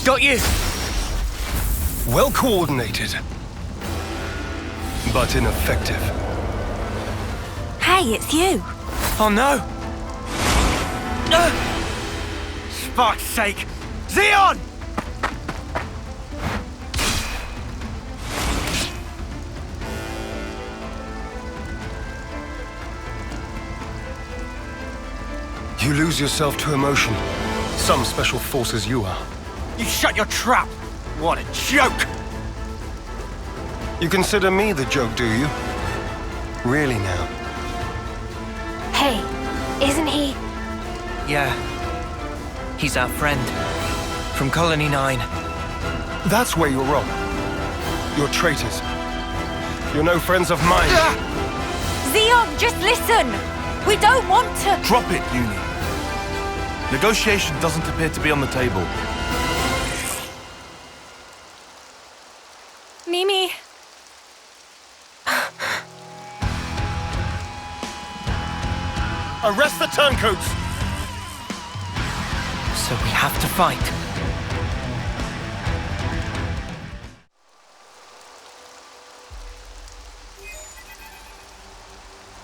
Got you! Well coordinated, but ineffective. Hey, it's you. Oh no! Fuck's sake! Zeon! You lose yourself to emotion. Some special forces you are. You shut your trap! What a joke! You consider me the joke, do you? Really now? Hey, isn't he? Yeah. He's our friend. From Colony 9. That's where you're wrong. You're traitors. You're no friends of mine. Zeon, just listen! We don't want to... Drop it, Eunie. Negotiation doesn't appear to be on the table. Mimi... Arrest the turncoats! So we have to fight.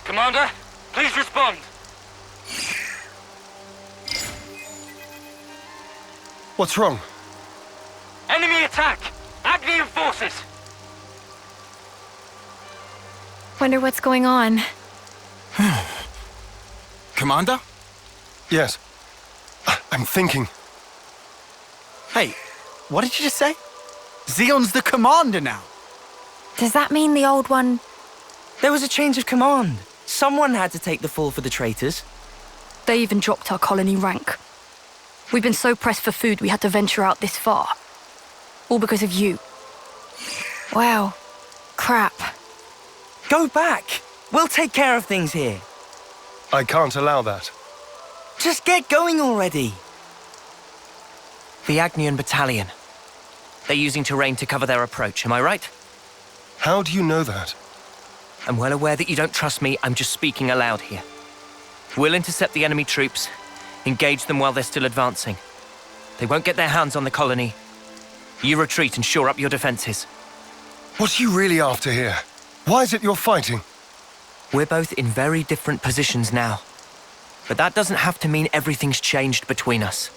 Commander, please respond. What's wrong? Enemy attack! Aimee-Ffion forces! Wonder what's going on. Commander? Yes. I'm thinking. Hey, what did you just say? Zeon's the commander now. Does that mean the old one... There was a change of command. Someone had to take the fall for the traitors. They even dropped our colony rank. We've been so pressed for food we had to venture out this far. All because of you. Wow. Crap. Go back! We'll take care of things here. I can't allow that. Just get going already. The Agnian battalion. They're using terrain to cover their approach, am I right? How do you know that? I'm well aware that you don't trust me, I'm just speaking aloud here. We'll intercept the enemy troops, engage them while they're still advancing. They won't get their hands on the colony. You retreat and shore up your defenses. What are you really after here? Why is it you're fighting? We're both in very different positions now. But that doesn't have to mean everything's changed between us.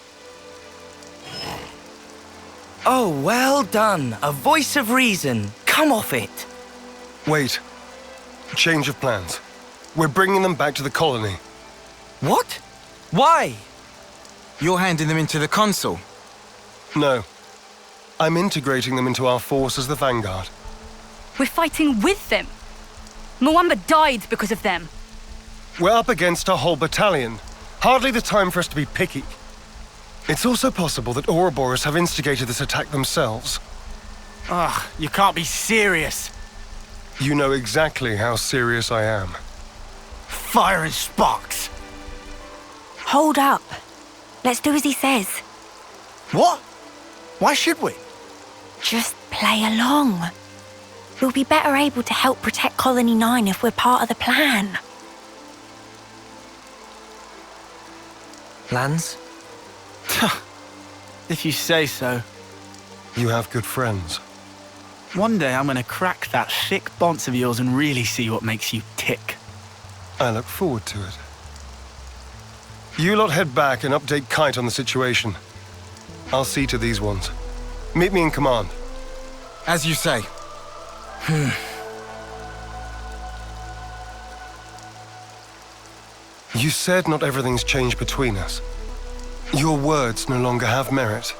Oh, well done. A voice of reason. Come off it. Wait. Change of plans. We're bringing them back to the colony. What? Why? You're handing them into the consul. No. I'm integrating them into our force as the vanguard. We're fighting with them. Mwamba died because of them. We're up against a whole battalion. Hardly the time for us to be picky. It's also possible that Ouroboros have instigated this attack themselves. Ugh, you can't be serious. You know exactly how serious I am. Fire and sparks. Hold up. Let's do as he says. What? Why should we? Just play along. We'll be better able to help protect Colony 9 if we're part of the plan. Lanz? If you say so. You have good friends. One day I'm gonna crack that thick bonce of yours and really see what makes you tick. I look forward to it. You lot head back and update Kite on the situation. I'll see to these ones. Meet me in command. As you say. You said not everything's changed between us. Your words no longer have merit.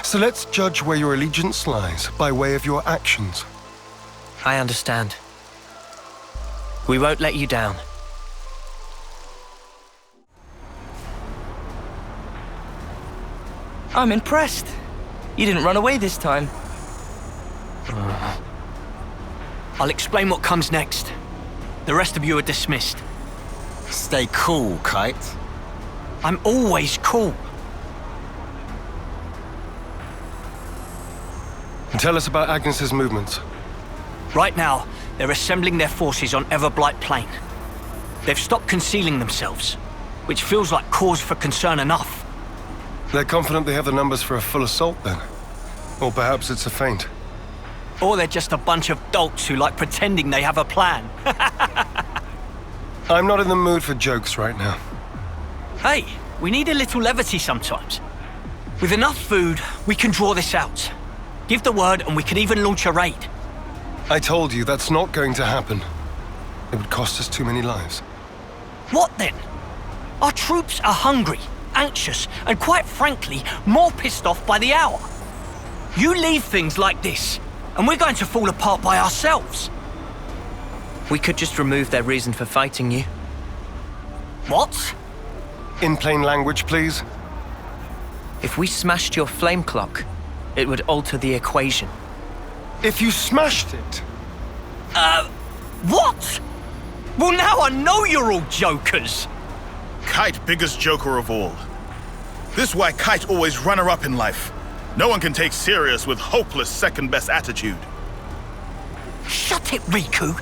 So let's judge where your allegiance lies by way of your actions. I understand. We won't let you down. I'm impressed. You didn't run away this time. I'll explain what comes next. The rest of you are dismissed. Stay cool, Kite. I'm always cool. Tell us about Agnes's movements. Right now, they're assembling their forces on Everblight Plain. They've stopped concealing themselves, which feels like cause for concern enough. They're confident they have the numbers for a full assault, then. Or perhaps it's a feint. Or they're just a bunch of dolts who like pretending they have a plan. I'm not in the mood for jokes right now. Hey, we need a little levity sometimes. With enough food, we can draw this out. Give the word and we can even launch a raid. I told you that's not going to happen. It would cost us too many lives. What then? Our troops are hungry, anxious, and quite frankly, more pissed off by the hour. You leave things like this, and we're going to fall apart by ourselves. We could just remove their reason for fighting you. What? In plain language, please. If we smashed your flame clock, it would alter the equation. If you smashed it, What? Well, now I know you're all jokers. Kite, biggest joker of all. This why Kite always runner-up in life. No one can take serious with hopeless second-best attitude. Shut it, Riku.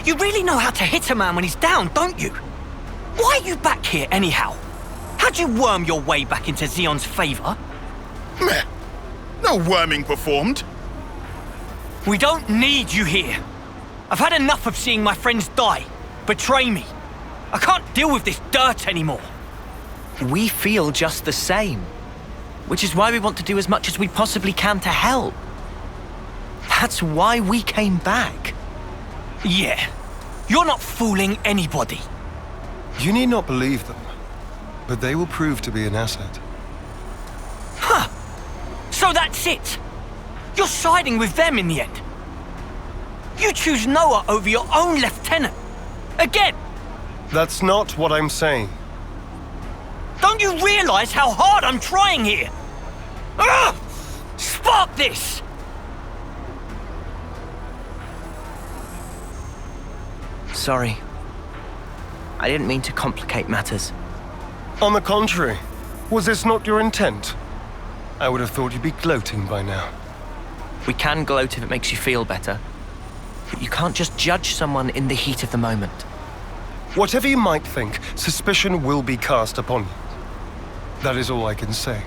You really know how to hit a man when he's down, don't you? Why are you back here anyhow? How'd you worm your way back into Zeon's favor? Meh. No worming performed. We don't need you here. I've had enough of seeing my friends die, betray me. I can't deal with this dirt anymore. We feel just the same. Which is why we want to do as much as we possibly can to help. That's why we came back. Yeah, you're not fooling anybody. you need not believe them, but they will prove to be an asset. Huh. So that's it. You're siding with them in the end. You choose Noah over your own lieutenant. Again. That's not what I'm saying. Don't you realize how hard I'm trying here? Ugh! Spark this! Sorry. I didn't mean to complicate matters. On the contrary, was this not your intent? I would have thought you'd be gloating by now. We can gloat if it makes you feel better. But you can't just judge someone in the heat of the moment. Whatever you might think, suspicion will be cast upon you. That is all I can say.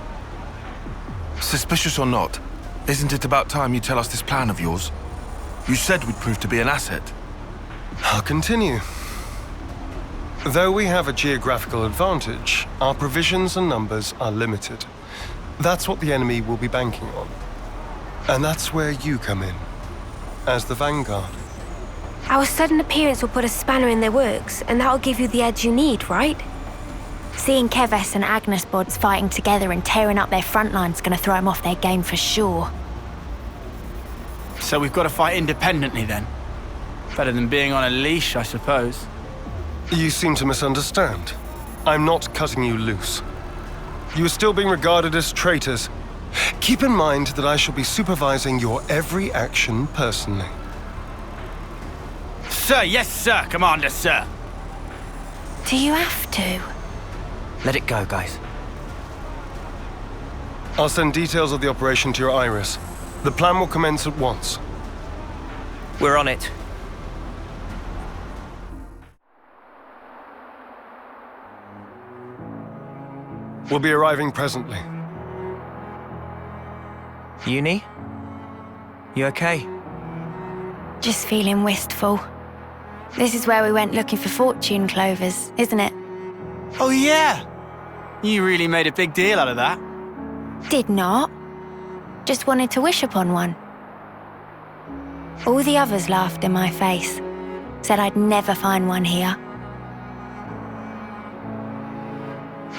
Suspicious or not, isn't it about time you tell us this plan of yours? You said we'd prove to be an asset. I'll continue. Though we have a geographical advantage, our provisions and numbers are limited. That's what the enemy will be banking on. And that's where you come in, as the vanguard. Our sudden appearance will put a spanner in their works, and that'll give you the edge you need, right? Seeing Keves and Agnes bods fighting together and tearing up their front line's gonna throw them off their game for sure. So we've got to fight independently then? Better than being on a leash, I suppose. You seem to misunderstand. I'm not cutting you loose. You are still being regarded as traitors. Keep in mind that I shall be supervising your every action personally. Sir, yes, sir, Commander, sir. Do you have to? Let it go, guys. I'll send details of the operation to your iris. The plan will commence at once. We're on it. We'll be arriving presently. Eunie? You okay? Just feeling wistful. This is where we went looking for fortune clovers, isn't it? Oh, yeah. You really made a big deal out of that. Did not. Just wanted to wish upon one. All the others laughed in my face. Said I'd never find one here.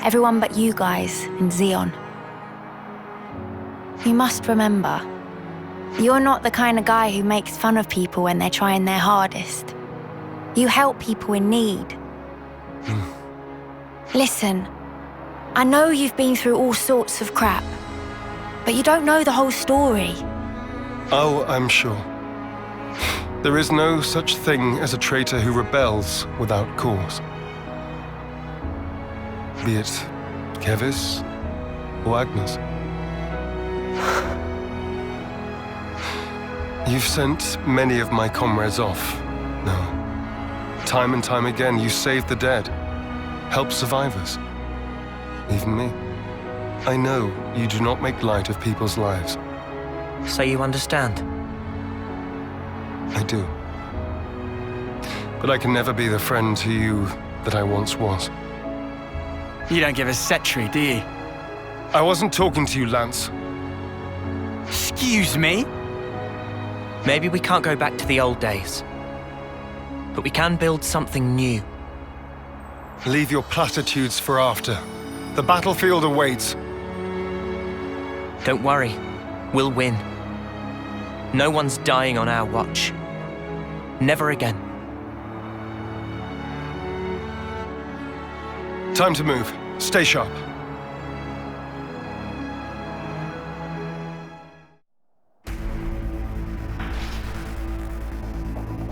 Everyone but you guys and Zeon. You must remember, you're not the kind of guy who makes fun of people when they're trying their hardest. You help people in need. Listen, I know you've been through all sorts of crap, but you don't know the whole story. Oh, I'm sure. There is no such thing as a traitor who rebels without cause. Be it Keves or Agnes. You've sent many of my comrades off. No. Time and time again, you saved the dead, helped survivors. Even me. I know you do not make light of people's lives. So you understand? I do. But I can never be the friend to you that I once was. You don't give a setry, do you? I wasn't talking to you, Lanz. Excuse me? Maybe we can't go back to the old days. But we can build something new. Leave your platitudes for after. The battlefield awaits. Don't worry. We'll win. No one's dying on our watch. Never again. Time to move. Stay sharp.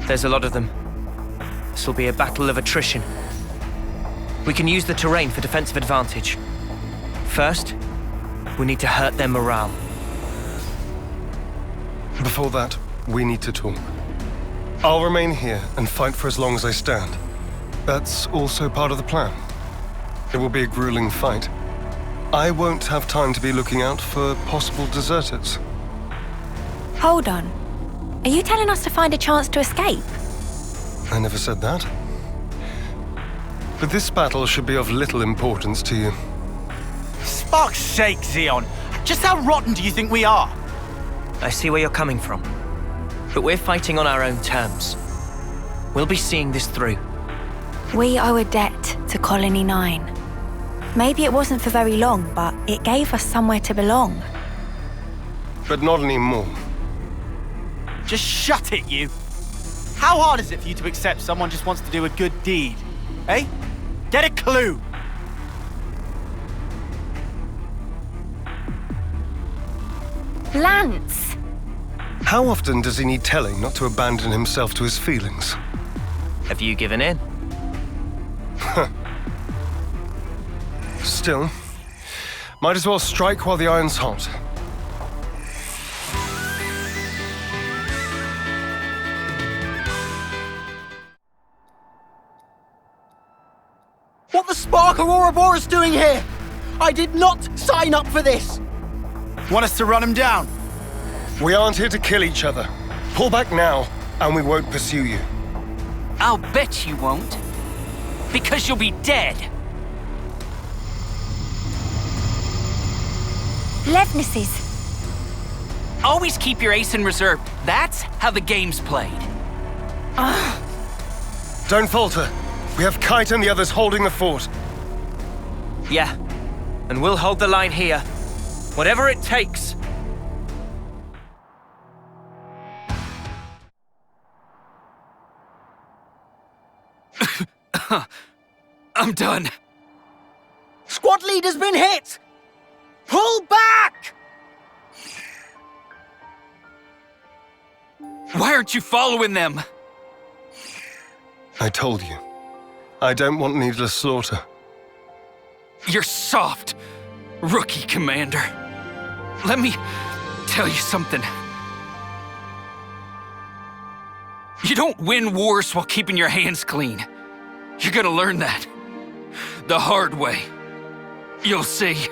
There's a lot of them. This will be a battle of attrition. We can use the terrain for defensive advantage. First, we need to hurt their morale. Before that, we need to talk. I'll remain here and fight for as long as I stand. That's also part of the plan. It will be a grueling fight. I won't have time to be looking out for possible deserters. Hold on. Are you telling us to find a chance to escape? I never said that. But this battle should be of little importance to you. Spark's sake, Zeon. Just how rotten do you think we are? I see where you're coming from. But we're fighting on our own terms. We'll be seeing this through. We owe a debt to Colony 9. Maybe it wasn't for very long, but it gave us somewhere to belong. But not anymore. Just shut it, you. How hard is it for you to accept someone just wants to do a good deed? Eh? Get a clue! Lanz! How often does he need telling not to abandon himself to his feelings? Have you given in? Still, might as well strike while the iron's hot. What the Spark or Ouroboros doing here? I did not sign up for this! Want us to run him down? We aren't here to kill each other. Pull back now, and we won't pursue you. I'll bet you won't. Because you'll be dead. Levnesses. Always keep your ace in reserve. That's how the game's played. Don't falter. We have Kite and the others holding the fort. Yeah. And we'll hold the line here. Whatever it takes. I'm done. Squad leader's been hit! Pull back! Why aren't you following them? I told you. I don't want needless slaughter. You're soft, rookie commander. Let me tell you something. You don't win wars while keeping your hands clean. You're gonna learn that. The hard way. You'll see.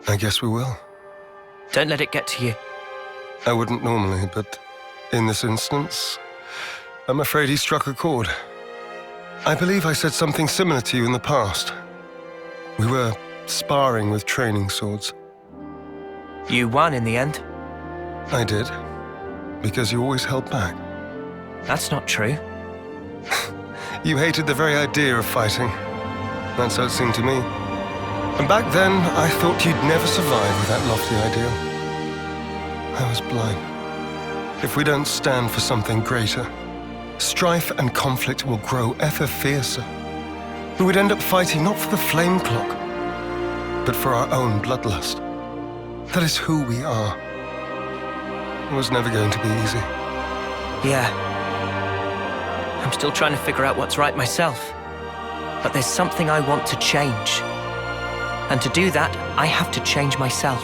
I guess we will. Don't let it get to you. I wouldn't normally, but in this instance, I'm afraid he struck a chord. I believe I said something similar to you in the past. We were sparring with training swords. You won in the end. I did, because you always held back. That's not true. You hated the very idea of fighting. That's how it seemed to me. And back then, I thought you'd never survive with that lofty ideal. I was blind. If we don't stand for something greater, strife and conflict will grow ever fiercer. We would end up fighting not for the flame clock, but for our own bloodlust. That is who we are. It was never going to be easy. Yeah. I'm still trying to figure out what's right myself. But there's something I want to change. And to do that, I have to change myself.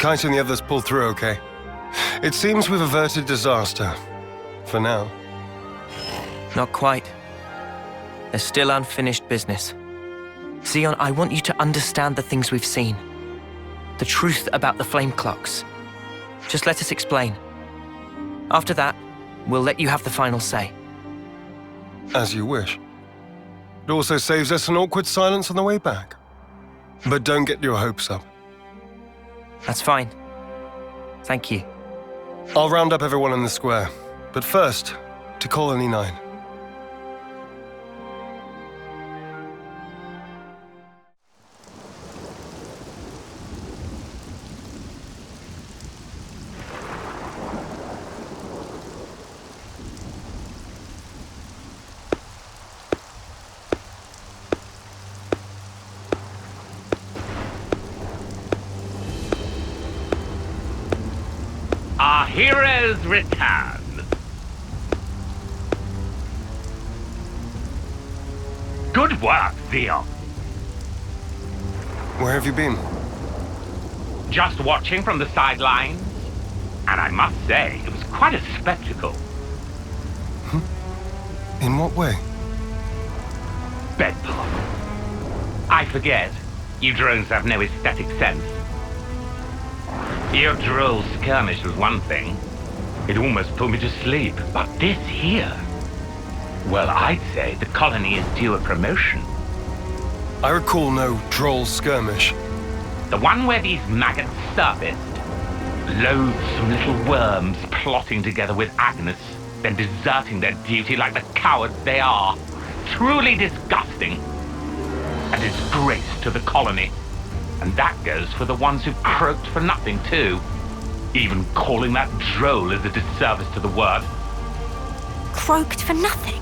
Kite and the others pulled through okay. It seems we've averted disaster. For now. Not quite. There's still unfinished business. Zeon, I want you to understand the things we've seen. The truth about the flame clocks. Just let us explain. After that, we'll let you have the final say. As you wish. It also saves us an awkward silence on the way back. But don't get your hopes up. That's fine. Thank you. I'll round up everyone in the square. But first, to Colony 9. Our heroes return. Good work, Zeon. Where have you been? Just watching from the sidelines. And I must say, it was quite a spectacle. In what way? Bedlam. I forget. You drones have no aesthetic sense. Your droll skirmish was one thing. It almost put me to sleep. But this here... Well, I'd say the colony is due a promotion. I recall no droll skirmish. The one where these maggots surfaced. Loathsome little worms plotting together with Agnes, then deserting their duty like the cowards they are. Truly disgusting. A disgrace to the colony. And that goes for the ones who've croaked for nothing, too. Even calling that droll is a disservice to the word. Croaked for nothing?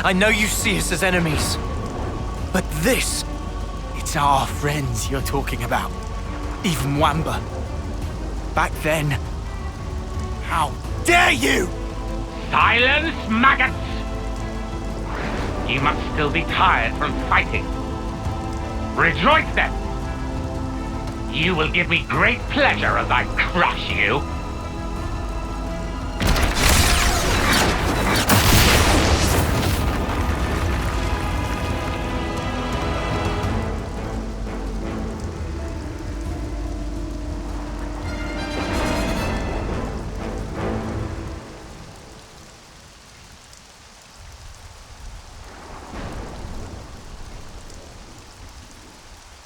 I know you see us as enemies. But this... It's our friends you're talking about. Even Wamba. Back then... How dare you! Silence, maggots! You must still be tired from fighting. Rejoice then! You will give me great pleasure as I crush you.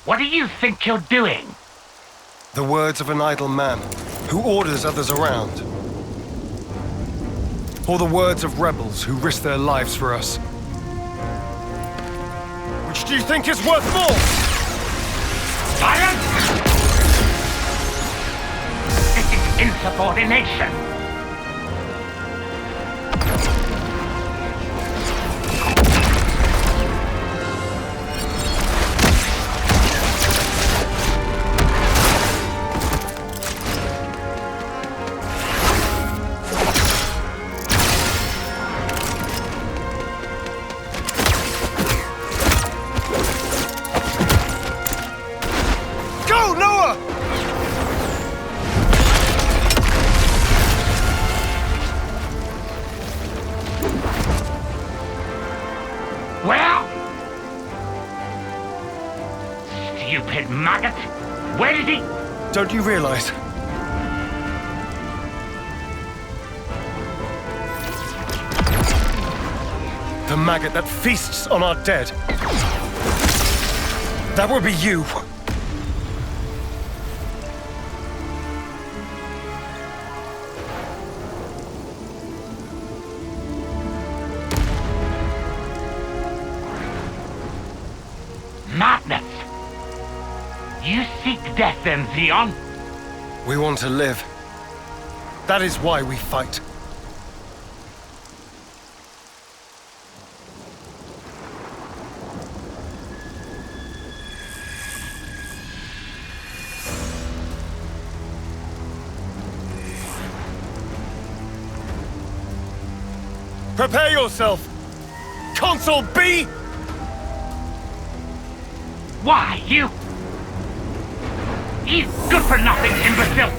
What do you think you're doing? The words of an idle man who orders others around. Or the words of rebels who risk their lives for us. Which do you think is worth more? Silence! This is insubordination. Stupid maggot! Where did he... Don't you realize? The maggot that feasts on our dead. That would be you. Madness! You seek death then, Zeon? We want to live. That is why we fight. Prepare yourself! Consul B! He's good for nothing, imbecile!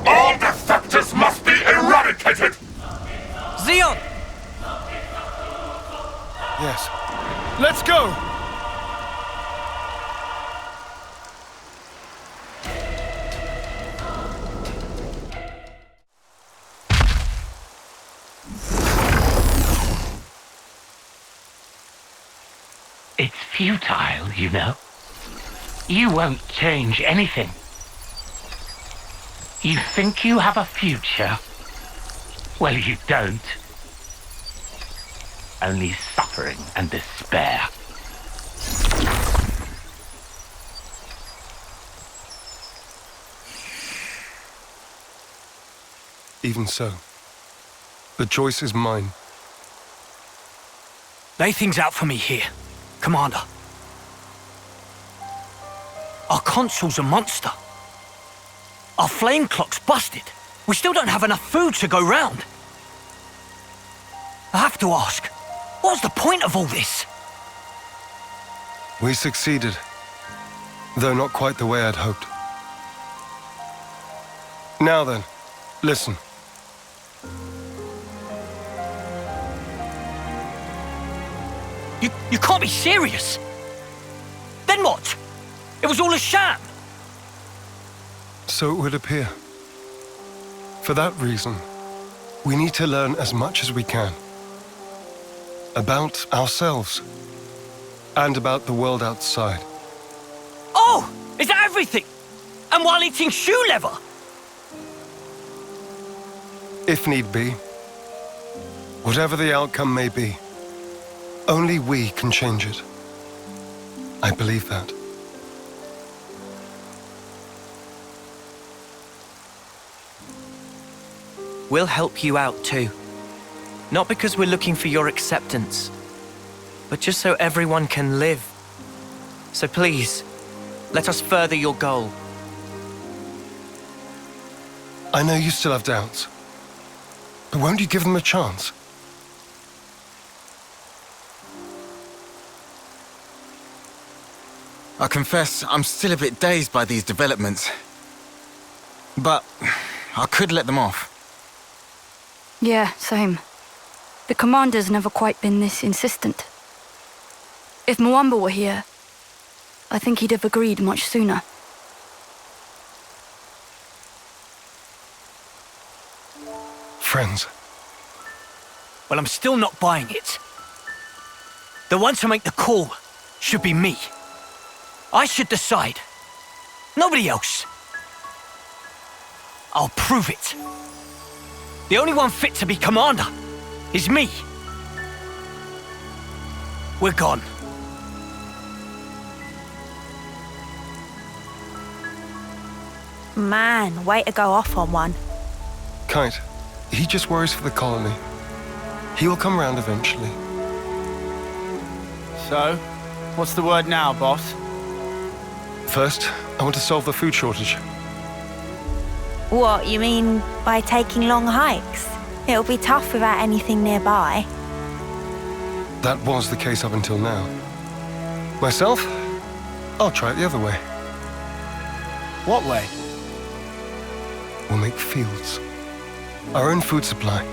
All defectors must be eradicated! Zeon! Yes. Let's go! It's futile, you know. You won't change anything. You think you have a future? Well, you don't. Only suffering and despair. Even so, the choice is mine. Lay things out for me here, Commander. Our consul's a monster. Our flame clock's busted. We still don't have enough food to go round. I have to ask, what's the point of all this? We succeeded, though not quite the way I'd hoped. Now then, listen. You can't be serious. Then what? It was all a sham. So it would appear. For that reason, we need to learn as much as we can. About ourselves. And about the world outside. Oh! Is that everything? And while eating shoe leather? If need be. Whatever the outcome may be, only we can change it. I believe that. We'll help you out too. Not because we're looking for your acceptance, but just so everyone can live. So please, let us further your goal. I know you still have doubts, but won't you give them a chance? I confess, I'm still a bit dazed by these developments. But I could let them off. Yeah, same. The commander's never quite been this insistent. If Mwamba were here, I think he'd have agreed much sooner. Friends. Well, I'm still not buying it. The one to make the call should be me. I should decide. Nobody else. I'll prove it. The only one fit to be commander is me. We're gone. Man, way to go off on one. Kite, he just worries for the colony. He will come round eventually. So, what's the word now, boss? First, I want to solve the food shortage. What, you mean by taking long hikes? It'll be tough without anything nearby. That was the case up until now. Myself, I'll try it the other way. What way? We'll make fields. Our own food supply.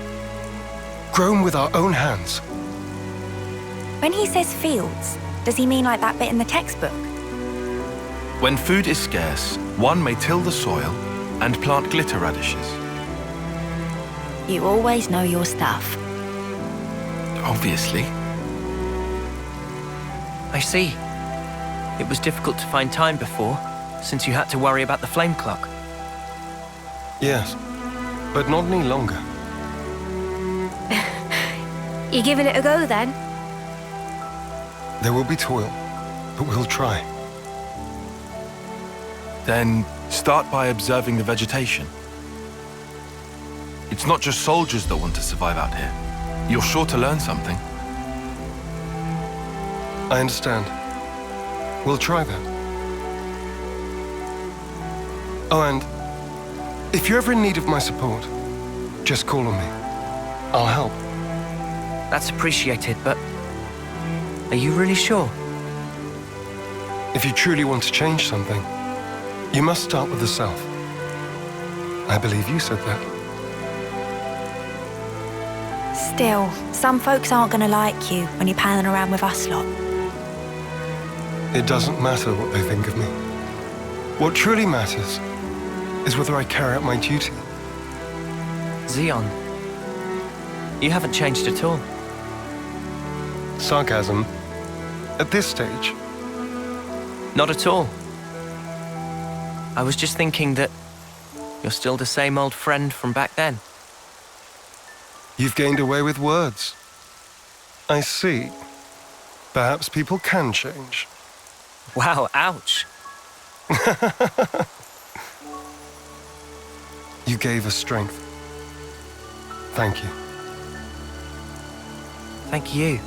Grown with our own hands. When he says fields, does he mean like that bit in the textbook? When food is scarce, one may till the soil and plant glitter radishes. You always know your stuff. Obviously. I see. It was difficult to find time before, since you had to worry about the flame clock. Yes, but not any longer. You giving it a go then? There will be toil, but we'll try. Then start by observing the vegetation. It's not just soldiers that want to survive out here. You're sure to learn something. I understand. We'll try that. Oh, and if you're ever in need of my support, just call on me. I'll help. That's appreciated, but are you really sure? If you truly want to change something, you must start with the self. I believe you said that. Still, some folks aren't gonna like you when you're palling around with us lot. It doesn't matter what they think of me. What truly matters is whether I carry out my duty. Zeon, you haven't changed at all. Sarcasm? At this stage? Not at all. I was just thinking that you're still the same old friend from back then. You've gained away with words. I see. Perhaps people can change. Wow, ouch. You gave us strength. Thank you. Thank you.